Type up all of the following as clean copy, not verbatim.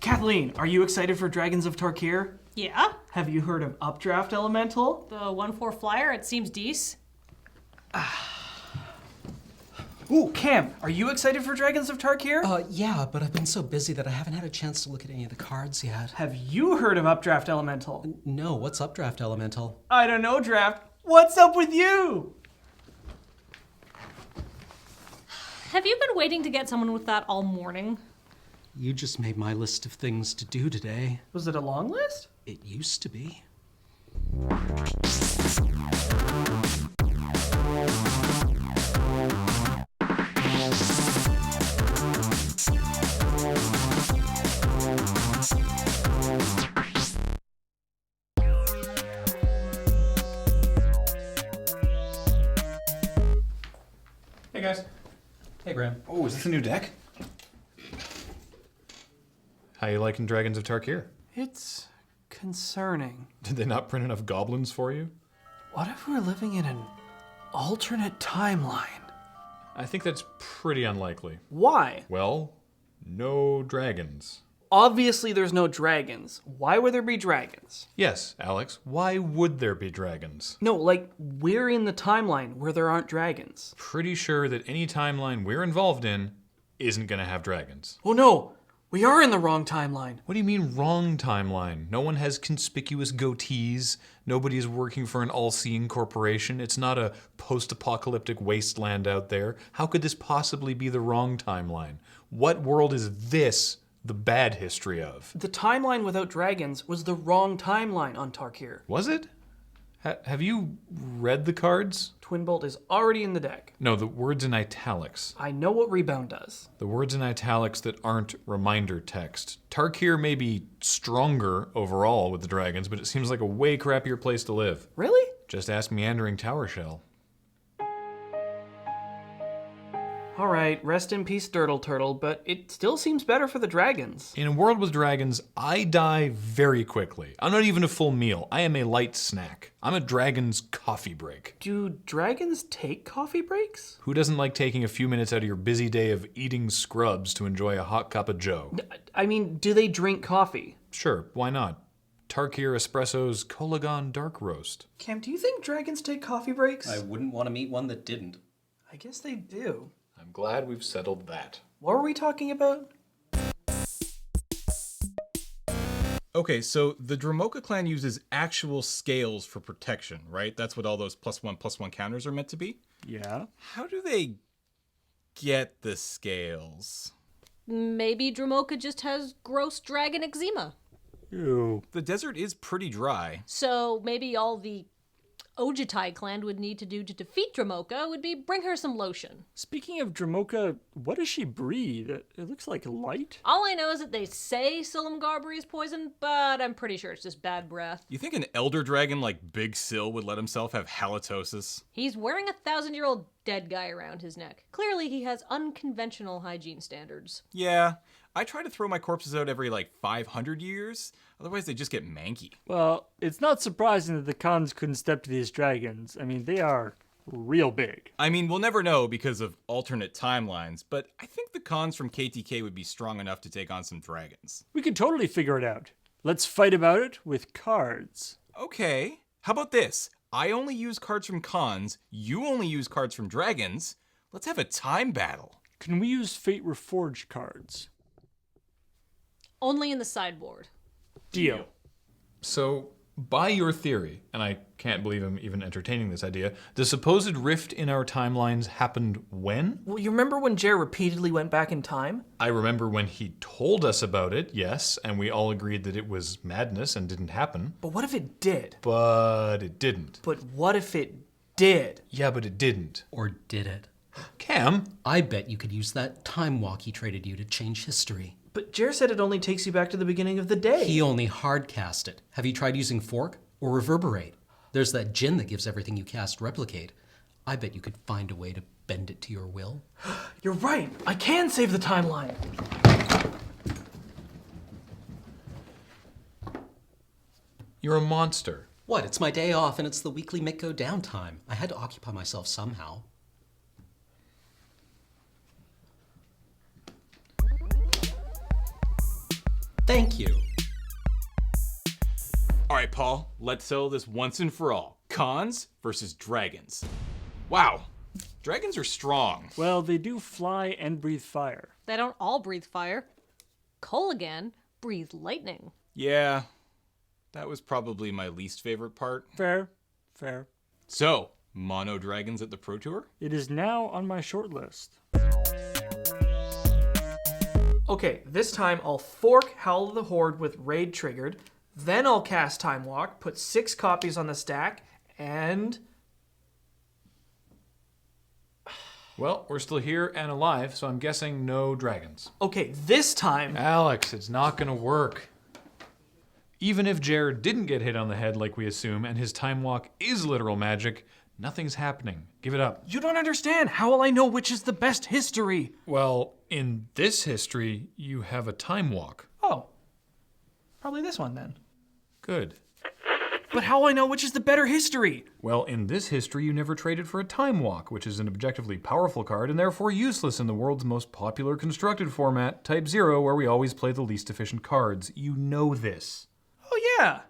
Kathleen, are you excited for Dragons of Tarkir? Yeah? Have you heard of Updraft Elemental? The 1/4 flyer, it seems decent. Ooh, Cam, are you excited for Dragons of Tarkir? Yeah, but I've been so busy that I haven't had a chance to look at any of the cards yet. Have you heard of Updraft Elemental? No, what's Updraft Elemental? I don't know, Draft. What's up with you? Have you been waiting to get someone with that all morning? You just made my list of things to do today. Was it a long list? It used to be. Hey guys. Hey, Graham. Oh, is this a new deck? How you liking Dragons of Tarkir? It's concerning. Did they not print enough goblins for you? What if we're living in an alternate timeline? I think that's pretty unlikely. Why? Well, no dragons. Obviously there's no dragons. Why would there be dragons? Yes, Alex, why would there be dragons? No, like, we're in the timeline where there aren't dragons. Pretty sure that any timeline we're involved in isn't gonna have dragons. Oh no, we are in the wrong timeline. What do you mean wrong timeline? No one has conspicuous goatees. Nobody is working for an all-seeing corporation. It's not a post-apocalyptic wasteland out there. How could this possibly be the wrong timeline? What world is this the bad history of? The timeline without dragons was the wrong timeline on Tarkir. Was it? Have you read the cards? Twin Bolt is already in the deck. No, the words in italics. I know what Rebound does. The words in italics that aren't reminder text. Tarkir may be stronger overall with the dragons, but it seems like a way crappier place to live. Really? Just ask Meandering Tower Shell. All right, rest in peace, Dirtle Turtle, but it still seems better for the dragons. In a world with dragons, I die very quickly. I'm not even a full meal. I am a light snack. I'm a dragon's coffee break. Do dragons take coffee breaks? Who doesn't like taking a few minutes out of your busy day of eating scrubs to enjoy a hot cup of joe? I mean, do they drink coffee? Sure, why not? Tarkir Espresso's Colagon Dark Roast. Cam, do you think dragons take coffee breaks? I wouldn't want to meet one that didn't. I guess they do. I'm glad we've settled that. What were we talking about? Okay, so the Dromoka clan uses actual scales for protection, right? That's what all those +1/+1 counters are meant to be? Yeah. How do they get the scales? Maybe Dromoka just has gross dragon eczema. Ew. The desert is pretty dry. So maybe all the Ojutai clan would need to do to defeat Dromoka would be bring her some lotion. Speaking of Dromoka, what does she breathe? It looks like light. All I know is that they say Silumgar is poison, but I'm pretty sure it's just bad breath. You think an elder dragon like Big Sil would let himself have halitosis? He's wearing a 1,000-year-old dead guy around his neck. Clearly he has unconventional hygiene standards. Yeah, I try to throw my corpses out every 500 years, otherwise they just get manky. Well, it's not surprising that the Khans couldn't step to these dragons. I mean, they are real big. I mean, we'll never know because of alternate timelines, but I think the Khans from KTK would be strong enough to take on some dragons. We could totally figure it out. Let's fight about it with cards. Okay, how about this? I only use cards from Khans, you only use cards from dragons. Let's have a time battle. Can we use Fate Reforged cards? Only in the sideboard. Deal. So, by your theory, and I can't believe I'm even entertaining this idea, the supposed rift in our timelines happened when? Well, you remember when Jer repeatedly went back in time? I remember when he told us about it, yes, and we all agreed that it was madness and didn't happen. But what if it did? But it didn't. But what if it did? Yeah, but it didn't. Or did it? Cam? I bet you could use that time walk he traded you to change history. But Jer said it only takes you back to the beginning of the day. He only hardcast it. Have you tried using Fork or Reverberate? There's that gin that gives everything you cast replicate. I bet you could find a way to bend it to your will. You're right. I can save the timeline. You're a monster. What? It's my day off and it's the weekly Mikko downtime. I had to occupy myself somehow. Thank you. All right, Paul, let's settle this once and for all. Cons versus dragons. Wow, dragons are strong. Well, they do fly and breathe fire. They don't all breathe fire. Coligan breathed lightning. Yeah, that was probably my least favorite part. Fair. Fair. So, mono dragons at the Pro Tour? It is now on my short list. Okay, this time I'll fork Howl of the Horde with Raid triggered, then I'll cast Time Walk, put 6 copies on the stack, and... Well, we're still here and alive, so I'm guessing no dragons. Okay, this time... Alex, it's not gonna work. Even if Jared didn't get hit on the head like we assume, and his time walk is literal magic, nothing's happening. Give it up. You don't understand. How will I know which is the best history? Well, in this history, you have a time walk. Oh. Probably this one then. Good. But how will I know which is the better history? Well, in this history, you never traded for a time walk, which is an objectively powerful card and therefore useless in the world's most popular constructed format, Type 0, where we always play the least efficient cards. You know this. Oh yeah.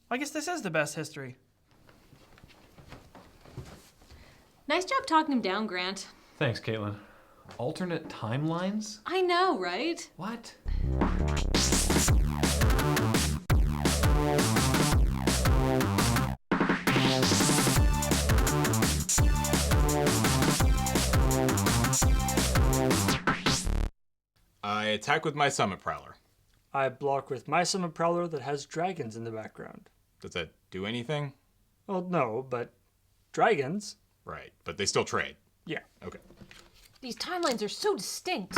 I guess this is the best history. Nice job talking him down, Grant. Thanks, Caitlin. Alternate timelines? I know, right? What? I attack with my Summit Prowler. I block with my Summit Prowler that has dragons in the background. Does that do anything? Well, no, but dragons? Right, but they still trade. Yeah. Okay. These timelines are so distinct.